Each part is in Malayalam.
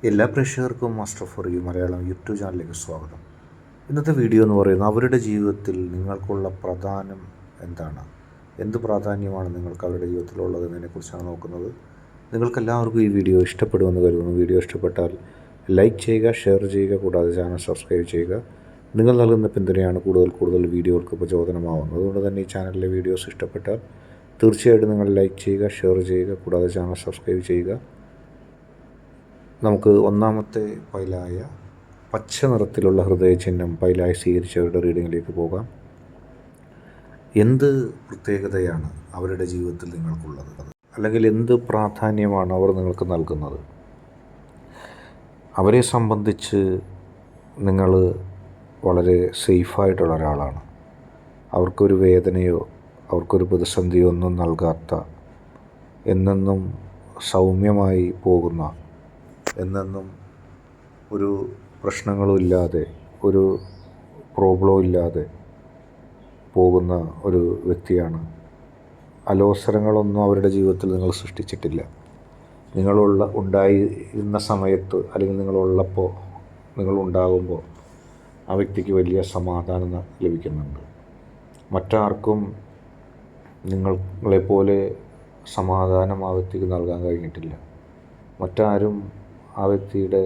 എല്ലാ പ്രേക്ഷകർക്കും master for you Malayalam YouTube ചാനലിലേക്ക് സ്വാഗതം. ഇന്നത്തെ വീഡിയോ എന്ന് പറയുന്നത് അവരുടെ ജീവിതത്തിൽ നിങ്ങൾക്കുള്ള പ്രാധാന്യം എന്താണ്, എന്ത് പ്രാധാന്യമാണ് നിങ്ങൾക്ക് അവരുടെ ജീവിതത്തിലുള്ളത് എന്നതിനെക്കുറിച്ചാണ് നോക്കുന്നത്. നിങ്ങൾക്കെല്ലാവർക്കും ഈ വീഡിയോ ഇഷ്ടപ്പെടുമെന്ന് കരുതുന്നു. വീഡിയോ ഇഷ്ടപ്പെട്ടാൽ ലൈക്ക് ചെയ്യുക, ഷെയർ ചെയ്യുക, കൂടാതെ ചാനൽ സബ്സ്ക്രൈബ് ചെയ്യുക. നിങ്ങൾ നൽകുന്ന പിന്തുണയാണ് കൂടുതൽ വീഡിയോകൾക്ക് പ്രചോദനമാവുന്നത്. അതുകൊണ്ട് തന്നെ ഈ ചാനലിലെ വീഡിയോസ് ഇഷ്ടപ്പെട്ടാൽ തീർച്ചയായിട്ടും നിങ്ങൾ ലൈക്ക് ചെയ്യുക, ഷെയർ ചെയ്യുക, കൂടാതെ ചാനൽ സബ്സ്ക്രൈബ് ചെയ്യുക. നമുക്ക് ഒന്നാമത്തെ പൈലായ പച്ച നിറത്തിലുള്ള ഹൃദയചിഹ്നം പൈലായി സ്വീകരിച്ചവരുടെ റീഡിങ്ങിലേക്ക് പോകാം. എന്ത് പ്രത്യേകതയാണ് അവരുടെ ജീവിതത്തിൽ നിങ്ങൾക്കുള്ളത്, അല്ലെങ്കിൽ എന്ത് പ്രാധാന്യമാണ് അവർ നിങ്ങൾക്ക് നൽകുന്നത്? അവരെ സംബന്ധിച്ച് നിങ്ങൾ വളരെ സേഫായിട്ടുള്ള ഒരാളാണ്. അവർക്കൊരു വേദനയോ അവർക്കൊരു പ്രതിസന്ധിയോ ഒന്നും നൽകാത്ത, എന്നെന്നും സൗമ്യമായി പോകുന്ന, എന്നെന്നും ഒരു പ്രശ്നങ്ങളും ഇല്ലാതെ, ഒരു പ്രോബ്ലവും ഇല്ലാതെ പോകുന്ന ഒരു വ്യക്തിയാണ്. അലോസരങ്ങളൊന്നും അവരുടെ ജീവിതത്തിൽ നിങ്ങൾ സൃഷ്ടിച്ചിട്ടില്ല. ഉണ്ടായിരുന്ന സമയത്ത്, അല്ലെങ്കിൽ നിങ്ങളുണ്ടാകുമ്പോൾ ആ വ്യക്തിക്ക് വലിയ സമാധാനം ലഭിക്കുന്നുണ്ട്. മറ്റാർക്കും നിങ്ങളെപ്പോലെ സമാധാനം ആ വ്യക്തിക്ക് നൽകാൻ കഴിഞ്ഞിട്ടില്ല. മറ്റാരും ആ വ്യക്തിയുടെ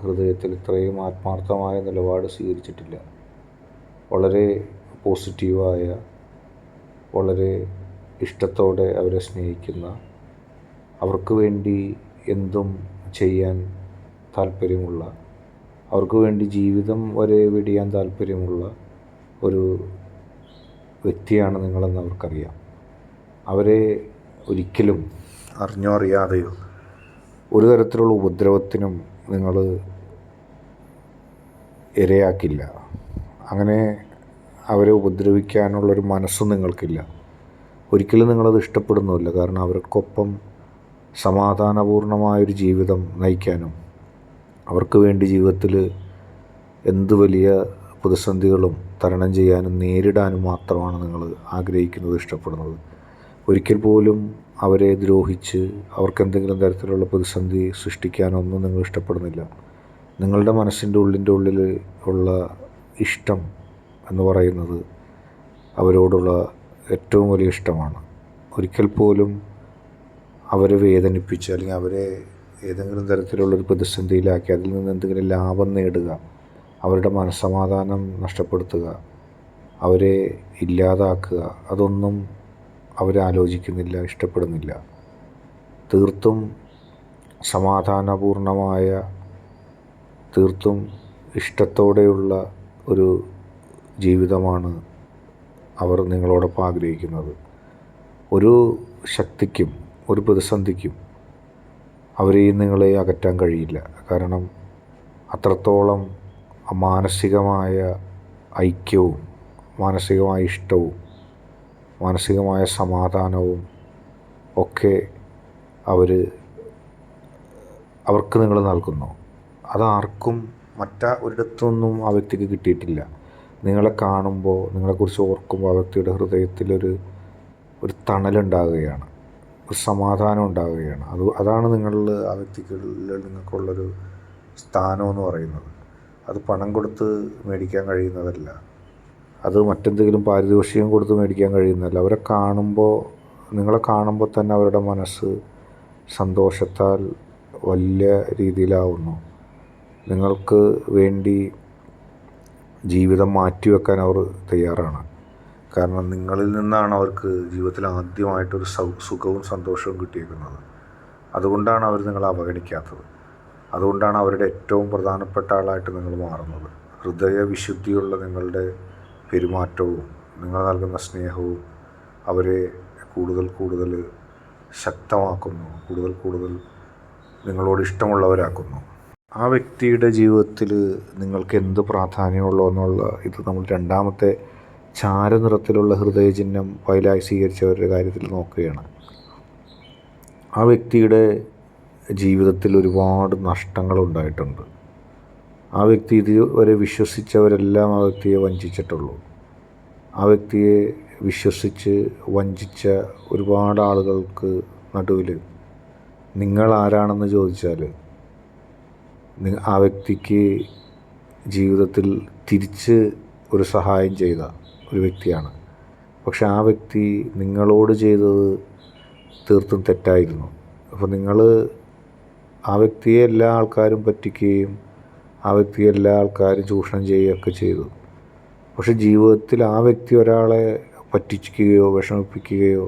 ഹൃദയത്തിൽ ഇത്രയും ആത്മാർത്ഥമായ നിലപാട് സ്വീകരിച്ചിട്ടില്ല. വളരെ പോസിറ്റീവായ, വളരെ ഇഷ്ടത്തോടെ അവരെ സ്നേഹിക്കുന്ന, അവർക്ക് വേണ്ടി എന്തും ചെയ്യാൻ താല്പര്യമുള്ള, അവർക്ക് വേണ്ടി ജീവിതം വരെ വെടിയാൻ താല്പര്യമുള്ള ഒരു വ്യക്തിയാണ് നിങ്ങളെന്ന് അവർക്കറിയാം. അവരെ ഒരിക്കലും അറിഞ്ഞോ അറിയാതെയോ ഒരു തരത്തിലുള്ള ഉപദ്രവത്തിനും നിങ്ങൾ ഇരയാക്കില്ല. അങ്ങനെ അവരെ ഉപദ്രവിക്കാനുള്ളൊരു മനസ്സും നിങ്ങൾക്കില്ല. ഒരിക്കലും നിങ്ങളത് ഇഷ്ടപ്പെടുന്നുമില്ല. കാരണം അവർക്കൊപ്പം സമാധാനപൂർണമായൊരു ജീവിതം നയിക്കാനും, അവർക്ക് വേണ്ടി ജീവിതത്തിൽ എന്ത് വലിയ പ്രതിസന്ധികളും തരണം ചെയ്യാനും നേരിടാനും മാത്രമാണ് നിങ്ങൾ ആഗ്രഹിക്കുന്നത്, ഇഷ്ടപ്പെടുന്നത്. ഒരിക്കൽ പോലും അവരെ ദ്രോഹിച്ച് അവർക്കെന്തെങ്കിലും തരത്തിലുള്ള പ്രതിസന്ധി സൃഷ്ടിക്കാനൊന്നും നിങ്ങൾ ഇഷ്ടപ്പെടുന്നില്ല. നിങ്ങളുടെ മനസ്സിൻ്റെ ഉള്ളിൽ ഉള്ള ഇഷ്ടം എന്ന് പറയുന്നത് അവരോടുള്ള ഏറ്റവും വലിയ ഇഷ്ടമാണ്. ഒരിക്കൽ പോലും അവരെ വേദനിപ്പിച്ച്, അല്ലെങ്കിൽ അവരെ ഏതെങ്കിലും തരത്തിലുള്ളൊരു പ്രതിസന്ധിയിലാക്കി അതിൽ നിന്ന് എന്തെങ്കിലും ലാഭം നേടുക, അവരുടെ മനസ്സമാധാനം നഷ്ടപ്പെടുത്തുക, അവരെ ഇല്ലാതാക്കുക, അതൊന്നും അവരാലോചിക്കുന്നില്ല, ഇഷ്ടപ്പെടുന്നില്ല. തീർത്തും സമാധാനപൂർണമായ, തീർത്തും ഇഷ്ടത്തോടെയുള്ള ഒരു ജീവിതമാണ് അവർ നിങ്ങളോടൊപ്പം ആഗ്രഹിക്കുന്നത്. ഒരു ശക്തിക്കും ഒരു പ്രതിസന്ധിക്കും അവരെയും നിങ്ങളെ അകറ്റാൻ കഴിയില്ല. കാരണം അത്രത്തോളം മാനസികമായ ഐക്യവും, മാനസികമായ ഇഷ്ടവും, മാനസികമായ സമാധാനവും ഒക്കെ അവർക്ക് നിങ്ങൾ നൽകുന്നു. അതാർക്കും ഒരിടത്തൊന്നും ആ വ്യക്തിക്ക് കിട്ടിയിട്ടില്ല. നിങ്ങളെ കാണുമ്പോൾ, നിങ്ങളെക്കുറിച്ച് ഓർക്കുമ്പോൾ ആ വ്യക്തിയുടെ ഹൃദയത്തിലൊരു തണലുണ്ടാകുകയാണ്, ഒരു സമാധാനം ഉണ്ടാകുകയാണ്. അതാണ് ആ വ്യക്തികളിൽ നിങ്ങൾക്കുള്ളൊരു സ്ഥാനമെന്ന് പറയുന്നത്. അത് പണം കൊടുത്ത് മേടിക്കാൻ കഴിയുന്നതല്ല, അത് മറ്റെന്തെങ്കിലും പാരിതോഷികം കൊടുത്ത് മേടിക്കാൻ കഴിയുന്നതല്ല. നിങ്ങളെ കാണുമ്പോൾ തന്നെ അവരുടെ മനസ്സ് സന്തോഷത്താൽ വലിയ രീതിയിലാവുന്നു. നിങ്ങൾക്ക് വേണ്ടി ജീവിതം മാറ്റിവെക്കാൻ അവർ തയ്യാറാണ്. കാരണം നിങ്ങളിൽ നിന്നാണ് അവർക്ക് ജീവിതത്തിൽ ആദ്യമായിട്ടൊരു സുഖവും സന്തോഷവും കിട്ടിയിരിക്കുന്നത്. അതുകൊണ്ടാണ് അവർ നിങ്ങളെ അവഗണിക്കാത്തത്. അതുകൊണ്ടാണ് അവരുടെ ഏറ്റവും പ്രധാനപ്പെട്ട ആളായിട്ട് നിങ്ങൾ മാറുന്നത്. ഹൃദയവിശുദ്ധിയുള്ള നിങ്ങളുടെ പെരുമാറ്റവും നിങ്ങൾ നൽകുന്ന സ്നേഹവും അവരെ കൂടുതൽ ശക്തമാക്കുന്നു, കൂടുതൽ നിങ്ങളോട് ഇഷ്ടമുള്ളവരാക്കുന്നു. ആ വ്യക്തിയുടെ ജീവിതത്തിൽ നിങ്ങൾക്ക് എന്ത് പ്രാധാന്യമുള്ളൂ എന്നുള്ള ഇത് നമ്മൾ രണ്ടാമത്തെ ചാരനിറത്തിലുള്ള ഹൃദയചിഹ്നം പൈലായി സ്വീകരിച്ചവരുടെ കാര്യത്തിൽ നോക്കുകയാണ്. ആ വ്യക്തിയുടെ ജീവിതത്തിൽ ഒരുപാട് നഷ്ടങ്ങളുണ്ടായിട്ടുണ്ട്. ആ വ്യക്തി ഇതുവരെ വിശ്വസിച്ചവരെല്ലാം ആ വ്യക്തിയെ വഞ്ചിച്ചിട്ടുള്ളൂ. ആ വ്യക്തിയെ വിശ്വസിച്ച് വഞ്ചിച്ച ഒരുപാട് ആളുകൾക്ക് നടുവിൽ നിങ്ങൾ ആരാണെന്ന് ചോദിച്ചാൽ ആ വ്യക്തിക്ക് ജീവിതത്തിൽ തിരിച്ച് ഒരു സഹായം ചെയ്ത ഒരു വ്യക്തിയാണ്. പക്ഷെ ആ വ്യക്തി നിങ്ങളോട് ചെയ്തത് തീർത്തും തെറ്റായിരുന്നു. അപ്പോൾ നിങ്ങൾ ആ വ്യക്തിയെ എല്ലാ ആൾക്കാരും പറ്റിക്കുകയും ആ വ്യക്തിയെ എല്ലാ ആൾക്കാരും ചൂഷണം ചെയ്യുകയൊക്കെ ചെയ്തു. പക്ഷെ ജീവിതത്തിൽ ആ വ്യക്തി ഒരാളെ പറ്റിക്കുകയോ വിഷമിപ്പിക്കുകയോ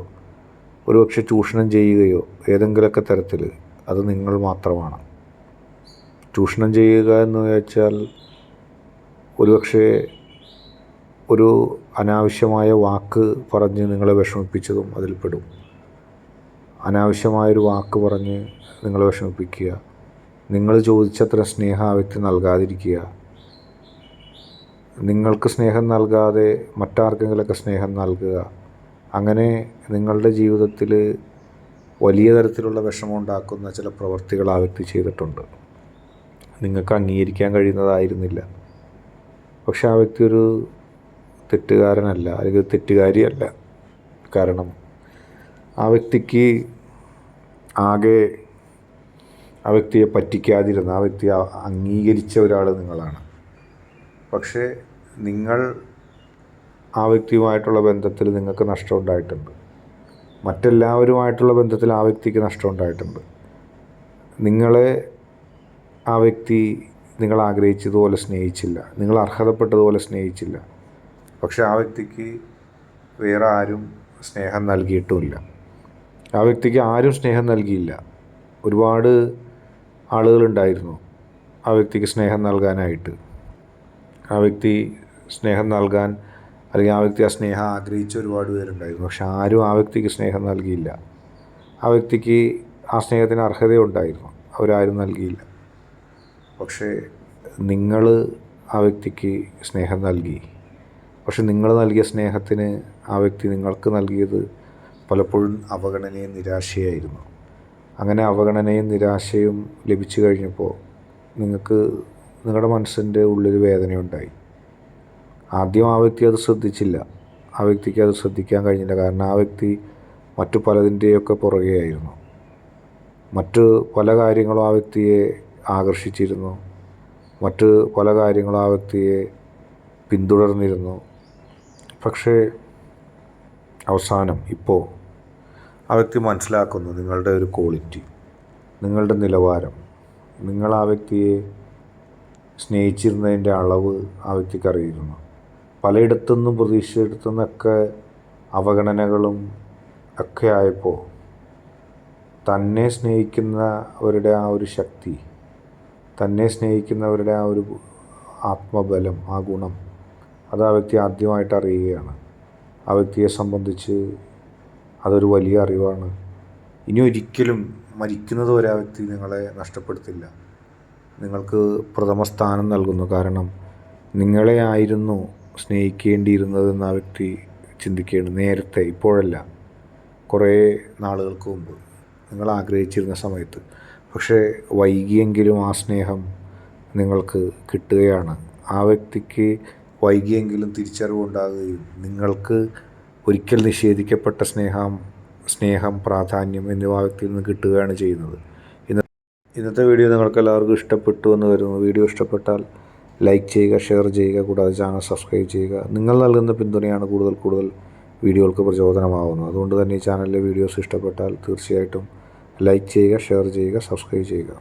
ഒരുപക്ഷെ ചൂഷണം ചെയ്യുകയോ ഏതെങ്കിലുമൊക്കെ തരത്തിൽ അത് നിങ്ങൾ മാത്രമാണ്. ചൂഷണം ചെയ്യുക എന്ന് വെച്ചാൽ ഒരുപക്ഷെ ഒരു അനാവശ്യമായ വാക്ക് പറഞ്ഞ് നിങ്ങളെ വിഷമിപ്പിച്ചതും അതിൽപ്പെടും. അനാവശ്യമായൊരു വാക്ക് പറഞ്ഞ് നിങ്ങളെ വിഷമിപ്പിക്കുക, നിങ്ങൾ ചോദിച്ചത്ര സ്നേഹം ആ വ്യക്തി നൽകാതിരിക്കുക, നിങ്ങൾക്ക് സ്നേഹം നൽകാതെ മറ്റാർക്കെങ്കിലൊക്കെ സ്നേഹം നൽകുക, അങ്ങനെ നിങ്ങളുടെ ജീവിതത്തിൽ വലിയ തരത്തിലുള്ള വിഷമമുണ്ടാക്കുന്ന ചില പ്രവൃത്തികൾ ആ വ്യക്തി ചെയ്തിട്ടുണ്ട്. നിങ്ങൾക്ക് അംഗീകരിക്കാൻ കഴിയുന്നതായിരുന്നില്ല. പക്ഷെ ആ വ്യക്തി ഒരു തെറ്റുകാരനല്ല, അല്ലെങ്കിൽ തെറ്റുകാരിയല്ല. കാരണം ആ വ്യക്തിക്ക് ആകെ ആ വ്യക്തിയെ പറ്റിക്കാതിരുന്ന, ആ വ്യക്തിയെ അംഗീകരിച്ച ഒരാൾ നിങ്ങളാണ്. പക്ഷേ നിങ്ങൾ ആ വ്യക്തിയുമായിട്ടുള്ള ബന്ധത്തിൽ നിങ്ങൾക്ക് നഷ്ടമുണ്ടായിട്ടുണ്ട്. മറ്റെല്ലാവരുമായിട്ടുള്ള ബന്ധത്തിൽ ആ വ്യക്തിക്ക് നഷ്ടമുണ്ടായിട്ടുണ്ട്. നിങ്ങളെ ആ വ്യക്തി നിങ്ങൾ ആഗ്രഹിച്ചതുപോലെ സ്നേഹിച്ചില്ല, നിങ്ങൾ അർഹതപ്പെട്ടതുപോലെ സ്നേഹിച്ചില്ല. പക്ഷെ ആ വ്യക്തിക്ക് വേറെ ആരും സ്നേഹം നൽകിയിട്ടുമില്ല. ആ വ്യക്തിക്ക് ആരും സ്നേഹം നൽകിയില്ല. ഒരുപാട് ആളുകളുണ്ടായിരുന്നു ആ വ്യക്തിക്ക് സ്നേഹം നൽകാനായിട്ട്. ആ വ്യക്തി സ്നേഹം നൽകാൻ, അല്ലെങ്കിൽ ആ വ്യക്തി ആ സ്നേഹം ആഗ്രഹിച്ച ഒരുപാട് പേരുണ്ടായിരുന്നു. പക്ഷെ ആരും ആ വ്യക്തിക്ക് സ്നേഹം നൽകിയില്ല. ആ വ്യക്തിക്ക് ആ സ്നേഹത്തിന് അർഹതയുണ്ടായിരുന്നു, അവരാരും നൽകിയില്ല. പക്ഷേ നിങ്ങൾ ആ വ്യക്തിക്ക് സ്നേഹം നൽകി. പക്ഷെ നിങ്ങൾ നൽകിയ സ്നേഹത്തിന് ആ വ്യക്തി നിങ്ങൾക്ക് നൽകിയത് പലപ്പോഴും അവഗണനയും നിരാശയായിരുന്നു. അങ്ങനെ അവഗണനയും നിരാശയും ലഭിച്ചു കഴിഞ്ഞപ്പോൾ നിങ്ങൾക്ക് നിങ്ങളുടെ മനസ്സിൻ്റെ ഉള്ളിൽ വേദനയുണ്ടായി. ആദ്യം ആ വ്യക്തി അത് ശ്രദ്ധിച്ചില്ല, ആ വ്യക്തിക്ക് അത് ശ്രദ്ധിക്കാൻ കഴിഞ്ഞില്ല. കാരണം ആ വ്യക്തി മറ്റു പലതിൻ്റെയൊക്കെ പുറകെയായിരുന്നു. മറ്റ് പല കാര്യങ്ങളും ആ വ്യക്തിയെ ആകർഷിച്ചിരുന്നു, മറ്റ് പല കാര്യങ്ങളും ആ വ്യക്തിയെ പിന്തുടർന്നിരുന്നു. പക്ഷേ അവസാനം ഇപ്പോൾ ആ വ്യക്തി മനസ്സിലാക്കുന്നു നിങ്ങളുടെ ഒരു ക്വാളിറ്റി, നിങ്ങളുടെ നിലവാരം, നിങ്ങൾ ആ വ്യക്തിയെ സ്നേഹിച്ചിരുന്നതിൻ്റെ അളവ് ആ വ്യക്തിക്ക് അറിയിരുന്നു. പലയിടത്തുനിന്നും പ്രതീക്ഷയിടത്തുനിന്നൊക്കെ അവഗണനകളും ഒക്കെ ആയപ്പോൾ തന്നെ സ്നേഹിക്കുന്നവരുടെ ആ ഒരു ശക്തി, തന്നെ സ്നേഹിക്കുന്നവരുടെ ആ ഒരു ആത്മബലം, ആ ഗുണം, അത് ആ വ്യക്തി ആദ്യമായിട്ട് അറിയുകയാണ്. ആ വ്യക്തിയെ സംബന്ധിച്ച് അതൊരു വലിയ അറിവാണ്. ഇനി ഒരിക്കലും മരിക്കുന്നത് വരെ ആ വ്യക്തി നിങ്ങളെ നഷ്ടപ്പെടുത്തില്ല, നിങ്ങൾക്ക് പ്രഥമ സ്ഥാനം നൽകുന്നു. കാരണം നിങ്ങളെ ആയിരുന്നു സ്നേഹിക്കേണ്ടിയിരുന്നതെന്ന് ആ വ്യക്തി ചിന്തിക്കുകയാണ്. നേരത്തെ, ഇപ്പോഴല്ല, കുറേ നാളുകൾക്ക് മുമ്പ് നിങ്ങൾ ആഗ്രഹിച്ചിരുന്ന സമയത്ത്. പക്ഷേ വൈകിയെങ്കിലും ആ സ്നേഹം നിങ്ങൾക്ക് കിട്ടുകയാണ്. ആ വ്യക്തിക്ക് വൈകിയെങ്കിലും തിരിച്ചറിവുണ്ടാകുകയും നിങ്ങൾക്ക് ഒരിക്കൽ നിഷേധിക്കപ്പെട്ട സ്നേഹം, പ്രാധാന്യം എന്നിവ ആ വ്യക്തിയിൽ നിന്ന് കിട്ടുകയാണ് ചെയ്യുന്നത്. ഇന്നത്തെ വീഡിയോ നിങ്ങൾക്ക് എല്ലാവർക്കും ഇഷ്ടപ്പെട്ടു എന്ന് കരുതുന്നു. വീഡിയോ ഇഷ്ടപ്പെട്ടാൽ ലൈക്ക് ചെയ്യുക, ഷെയർ ചെയ്യുക, കൂടാതെ ചാനൽ സബ്സ്ക്രൈബ് ചെയ്യുക. നിങ്ങൾ നൽകുന്ന പിന്തുണയാണ് കൂടുതൽ വീഡിയോകൾക്ക് പ്രചോദനമാകുന്നത്. അതുകൊണ്ട് തന്നെ ഈ ചാനലിലെ വീഡിയോസ് ഇഷ്ടപ്പെട്ടാൽ തീർച്ചയായിട്ടും ലൈക്ക് ചെയ്യുക, ഷെയർ ചെയ്യുക, സബ്സ്ക്രൈബ് ചെയ്യുക.